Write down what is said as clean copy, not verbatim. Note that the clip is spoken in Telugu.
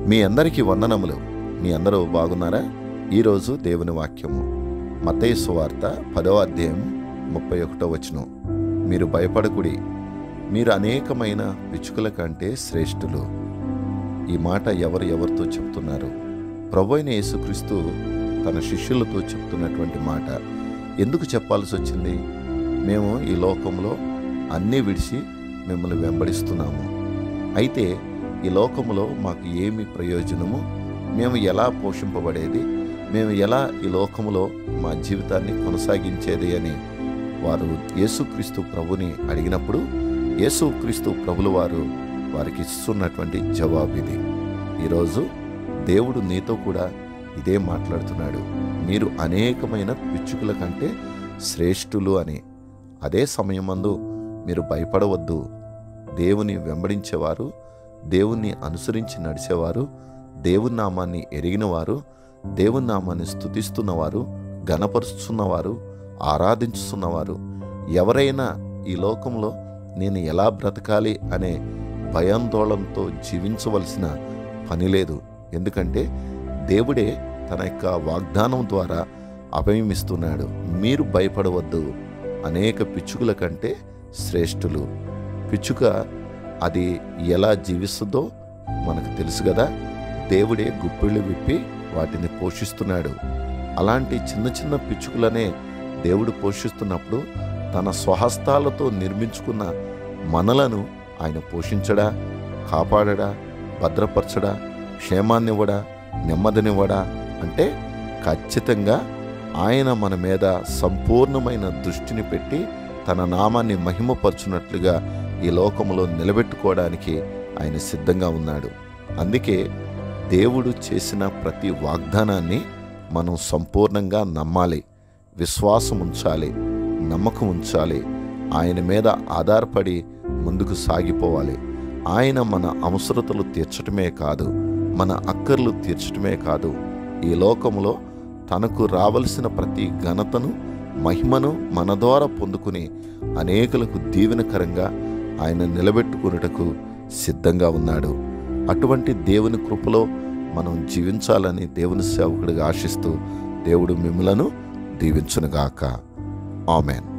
మీ అందరికీ వందనములు. మీ అందరూ బాగున్నారా? ఈరోజు దేవుని వాక్యము మత్తయి సువార్త 10వ అధ్యాయం 31వ వచనం. మీరు భయపడకుడి, మీరు అనేకమైన పిచ్చుకల కంటే శ్రేష్ఠులు. ఈ మాట ఎవరితో చెప్తున్నారు? ప్రభువైన యేసుక్రీస్తు తన శిష్యులతో చెప్తున్నటువంటి మాట. ఎందుకు చెప్పాల్సి వచ్చింది? మేము ఈ లోకంలో అన్నీ విడిచి మిమ్మల్ని వెంబడిస్తున్నాము. అయితే ఈ లోకంలో మాకు ఏమి ప్రయోజనము? మేము ఎలా పోషింపబడేది? మేము ఎలా ఈ లోకములో మా జీవితాన్ని కొనసాగించేది అని వారు యేసుక్రీస్తు ప్రభుని అడిగినప్పుడు యేసుక్రీస్తు ప్రభులు వారికి ఇస్తున్నటువంటి జవాబు ఇది. ఈరోజు దేవుడు నీతో కూడా ఇదే మాట్లాడుతున్నాడు. మీరు అనేకమైన పిచ్చుకల కంటే శ్రేష్ఠులు అని. అదే సమయమందు మీరు భయపడవద్దు. దేవుని వెంబడించేవారు, దేవుణ్ణి అనుసరించి నడిచేవారు, దేవుని నామాన్ని ఎరిగినవారు, దేవుని నామాన్ని స్తుతిస్తున్నవారు, ఘనపరుస్తున్నవారు, ఆరాధించుతున్నవారు ఎవరైనా ఈ లోకంలో నేను ఎలా బ్రతకాలి అనే భయాందోళనతో జీవించవలసిన పని లేదు. ఎందుకంటే దేవుడే తన యొక్క వాగ్దానం ద్వారా అభయమిస్తున్నాడు. మీరు భయపడవద్దు, అనేక పిచ్చుకల కంటే శ్రేష్ఠులు. పిచ్చుక అది ఎలా జీవిస్తుందో మనకు తెలుసు కదా. దేవుడే గుప్పిళ్ళు విప్పి వాటిని పోషిస్తున్నాడు. అలాంటి చిన్న చిన్న పిచ్చుకలనే దేవుడు పోషిస్తున్నప్పుడు తన స్వహస్తాలతో నిర్మించుకున్న మనలను ఆయన పోషించడా, కాపాడడా, భద్రపరచడా, క్షేమాన్నివ్వడా, నెమ్మదినివ్వడా అంటే ఖచ్చితంగా ఆయన మన మీద సంపూర్ణమైన దృష్టిని పెట్టి తన నామాన్ని మహిమపరచున్నట్లుగా ఈ లోకంలో నిలబెట్టుకోవడానికి ఆయన సిద్ధంగా ఉన్నాడు. అందుకే దేవుడు చేసిన ప్రతి వాగ్దానాన్ని మనం సంపూర్ణంగా నమ్మాలి, విశ్వాసం ఉంచాలి, నమ్మకం ఉంచాలి. ఆయన మీద ఆధారపడి ముందుకు సాగిపోవాలి. ఆయన మన అవసరతలు తీర్చటమే కాదు, మన అక్కర్లు తీర్చటమే కాదు, ఈ లోకంలో తనకు రావలసిన ప్రతి ఘనతను, మహిమను మన ద్వారా పొందుకుని అనేకులకు దీవెనకరంగా ఆయన నిలబెట్టుకున్నటకు సిద్ధంగా ఉన్నాడు. అటువంటి దేవుని కృపలో మనం జీవించాలని దేవుని సేవకుడిగా ఆశిస్తూ దేవుడు మిమ్మలను దీవించునుగాక. ఆమెన్.